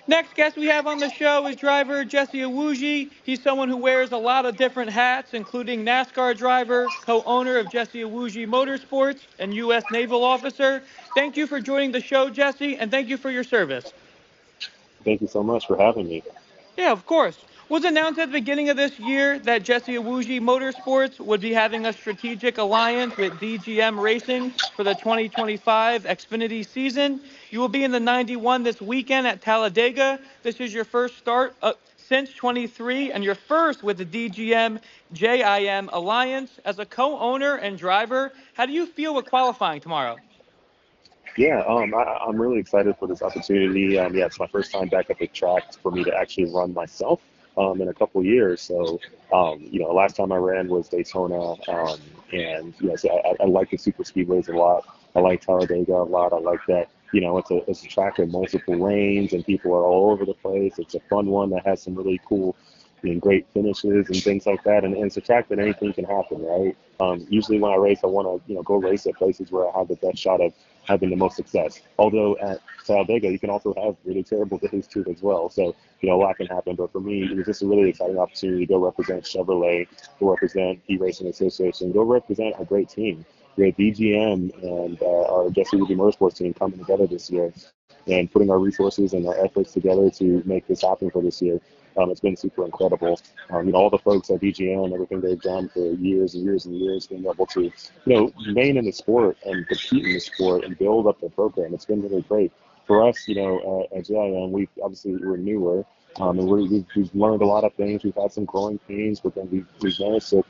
Next guest we have on the show is driver Jesse Iwuji. He's someone who wears a lot of different hats, including NASCAR driver, co-owner of Jesse Iwuji Motorsports, and U.S. Naval officer. Thank you for joining the show, Jesse, and thank you for your service. Thank you so much for having me. Yeah, of course. Was announced at the beginning of this year that Jesse Iwuji Motorsports would be having a strategic alliance with DGM Racing for the 2025 Xfinity season. You will be in the 91 this weekend at Talladega. This is your first start since 23 and your first with the DGM JIM Alliance. As a co-owner and driver, how do you feel with qualifying tomorrow? Yeah, I'm really excited for this opportunity. Yeah, it's my first time back at the track for me to actually run myself in a couple years. So, last time I ran was Daytona, and so I like the super speedways a lot. I like Talladega a lot. I like that. It's a track with multiple lanes and people are all over the place. It's a fun one that has some really cool and great finishes and things like that. And it's a track that anything can happen, right? Usually when I race, I want to, go race at places where I have the best shot of having the most success. Although at Talladega, you can also have really terrible days too as well. So, a lot can happen. But for me, it was just a really exciting opportunity to go represent Chevrolet, go represent E-Racing Association, go represent a great team. We had DGM and our Jesse Iwuji Motorsports team coming together this year and putting our resources and our efforts together to make this happen for this year. It's been super incredible. All the folks at DGM, everything they've done for years and years and years, being able to, remain in the sport and compete in the sport and build up the program. It's been really great. For us, at JIM, we're newer, and we've learned a lot of things. We've had some growing pains, but then we've managed to,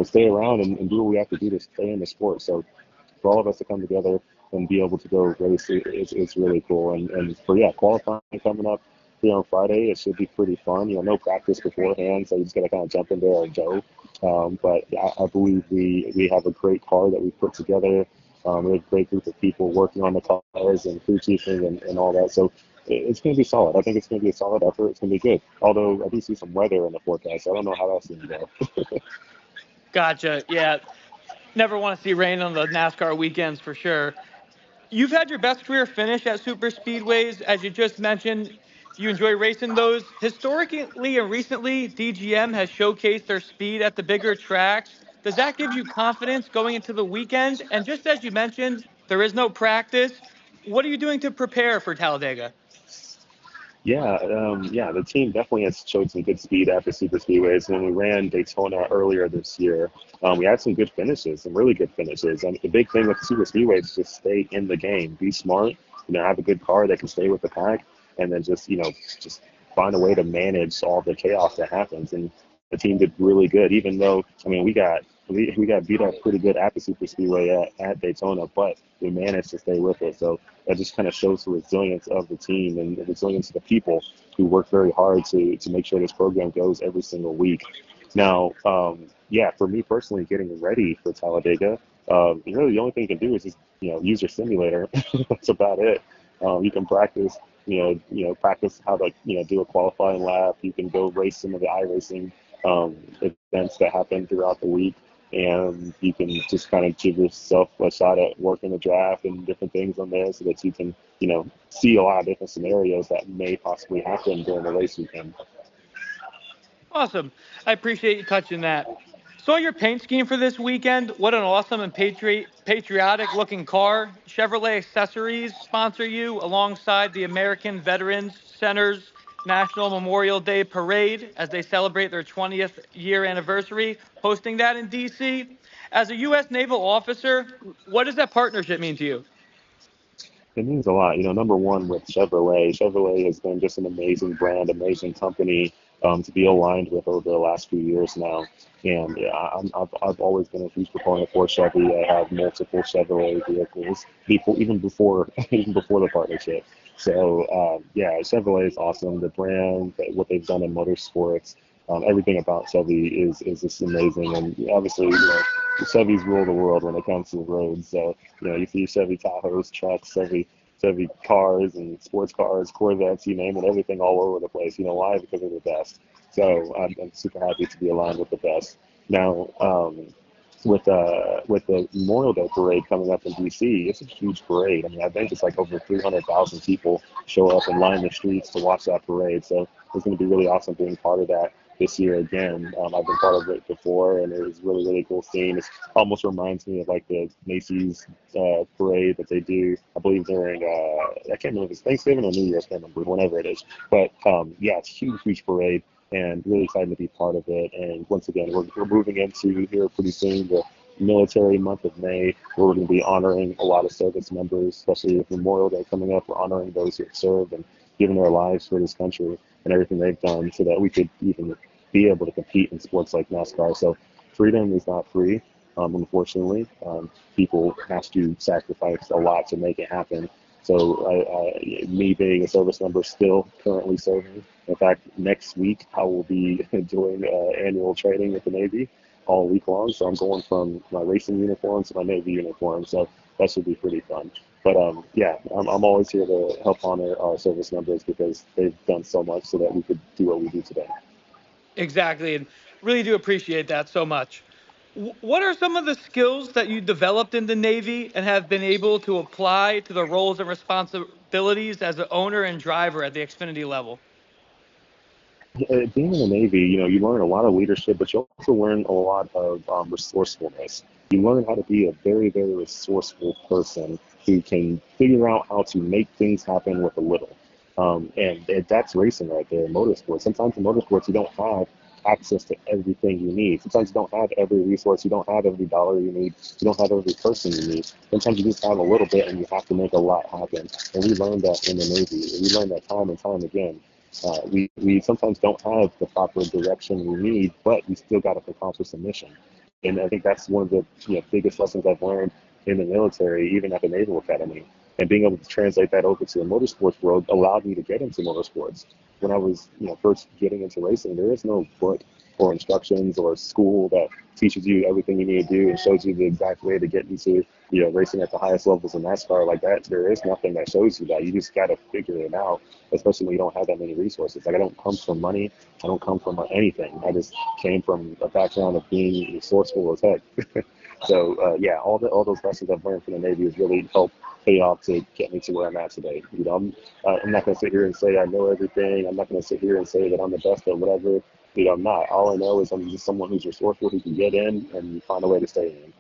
stay around and do what we have to do to stay in the sport. So for all of us to come together and be able to go race, it's really cool. And for qualifying coming up here on Friday, it should be pretty fun. No practice beforehand, so you just got to kind of jump in there and go. But I believe we have a great car that we put together. We have a great group of people working on the cars and crew chiefing and all that. So it's going to be solid. I think it's going to be a solid effort. It's going to be good. Although I do see some weather in the forecast. So I don't know how that's going to go. Gotcha. Yeah. Never want to see rain on the NASCAR weekends for sure. You've had your best career finish at super speedways, as you just mentioned. You enjoy racing those. Historically and recently, DGM has showcased their speed at the bigger tracks. Does that give you confidence going into the weekend? And just as you mentioned, there is no practice. What are you doing to prepare for Talladega? Yeah, the team definitely has showed some good speed at the super speedways. When we ran Daytona earlier this year, we had some good finishes, some really good finishes. And the big thing with super speedways is just stay in the game, be smart, have a good car that can stay with the pack, and then just find a way to manage all the chaos that happens. And the team did really good, even though we got beat up pretty good at the super speedway at Daytona, but we managed to stay with it. So that just kind of shows the resilience of the team and the resilience of the people who work very hard to make sure this program goes every single week. Now, for me personally, getting ready for Talladega, really the only thing you can do is just use your simulator. That's about it. You can practice, practice how to do a qualifying lap. You can go race some of the iRacing events that happen throughout the week. And you can just kind of give yourself a shot at working the draft and different things on there so that you can, see a lot of different scenarios that may possibly happen during the race weekend. Awesome. I appreciate you touching that. Saw your paint scheme for this weekend. What an awesome and patriotic looking car. Chevrolet Accessories sponsor you alongside the American Veterans Center's National Memorial Day Parade as they celebrate their 20th year anniversary, hosting that in DC. As a U.S. Naval officer, what does that partnership mean to you? It means a lot. Number one with Chevrolet. Chevrolet has been just an amazing brand, amazing company to be aligned with over the last few years now. And yeah, I've always been a huge proponent for Chevy. I have multiple Chevrolet vehicles even before the partnership. So Chevrolet is awesome. The brand, what they've done in motorsports, everything about Chevy is just amazing. And obviously, Chevys rule the world when it comes to the roads. So, you see Chevy Tahoes, trucks, Chevy cars and sports cars, Corvettes, you name it, everything all over the place. Why? Because they're the best. So I'm super happy to be aligned with the best. Now, with the Memorial Day parade coming up in DC, it's a huge parade. I mean, I think it's like over 300,000 people show up and line the streets to watch that parade. So it's going to be really awesome being part of that this year again. I've been part of it before, and it was really cool seeing. It almost reminds me of like the Macy's parade that they do. I believe during I can't remember if it's Thanksgiving or New Year's, I can't remember, whenever it is. But yeah, it's a huge parade, and really excited to be part of it. And once again, we're moving into here pretty soon the military month of May, where we're going to be honoring a lot of service members, especially with Memorial Day coming up. We're honoring those who have served and given their lives for this country and everything they've done so that we could even be able to compete in sports like NASCAR. So freedom is not free, unfortunately. People have to sacrifice a lot to make it happen. So me being a service member, still currently serving. In fact, next week I will be doing annual training with the Navy all week long. So I'm going from my racing uniform to my Navy uniform. So that should be pretty fun. But yeah, I'm always here to help honor our service members because they've done so much so that we could do what we do today. Exactly, and really do appreciate that so much. What are some of the skills that you developed in the Navy and have been able to apply to the roles and responsibilities as an owner and driver at the Xfinity level? Being in the Navy, you learn a lot of leadership, but you also learn a lot of resourcefulness. You learn how to be a very resourceful person who can figure out how to make things happen with a little. And that's racing right there in motorsports. Sometimes in motorsports, you don't have access to everything you need. Sometimes you don't have every resource. You don't have every dollar you need. You don't have every person you need. Sometimes you just have a little bit and you have to make a lot happen. And we learned that in the Navy. We learned that time and time again. We sometimes don't have the proper direction we need, but we still got to accomplish the mission. And I think that's one of the biggest lessons I've learned in the military, even at the Naval Academy. And being able to translate that over to the motorsports world allowed me to get into motorsports. When I was first getting into racing, there is no book or instructions or school that teaches you everything you need to do and shows you the exact way to get into racing at the highest levels in NASCAR like that. There is nothing that shows you that. You just got to figure it out, especially when you don't have that many resources. Like, I don't come from money. I don't come from anything. I just came from a background of being resourceful as heck. So yeah, all those lessons I've learned from the Navy has really helped pay off to get me to where I'm at today. I'm not going to sit here and say I know everything. I'm not going to sit here and say that I'm the best at whatever. I'm not. All I know is I'm just someone who's resourceful, who can get in and find a way to stay in.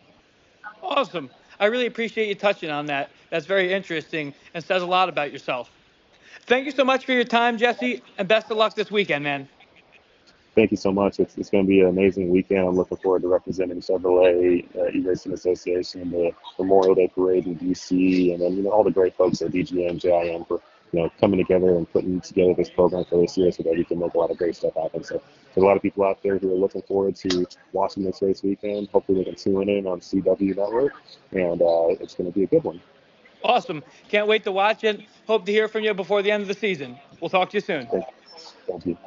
Awesome. I really appreciate you touching on that. That's very interesting and says a lot about yourself. Thank you so much for your time, Jesse, and best of luck this weekend, man. Thank you so much. It's going to be an amazing weekend. I'm looking forward to representing Chevrolet E-Racing Association, the Memorial Day Parade in DC, and then all the great folks at DGM, JIM for coming together and putting together this program for this year so that we can make a lot of great stuff happen. So there's a lot of people out there who are looking forward to watching this race weekend. Hopefully they can tune in on CW Network, and it's going to be a good one. Awesome. Can't wait to watch it. Hope to hear from you before the end of the season. We'll talk to you soon. Thank you.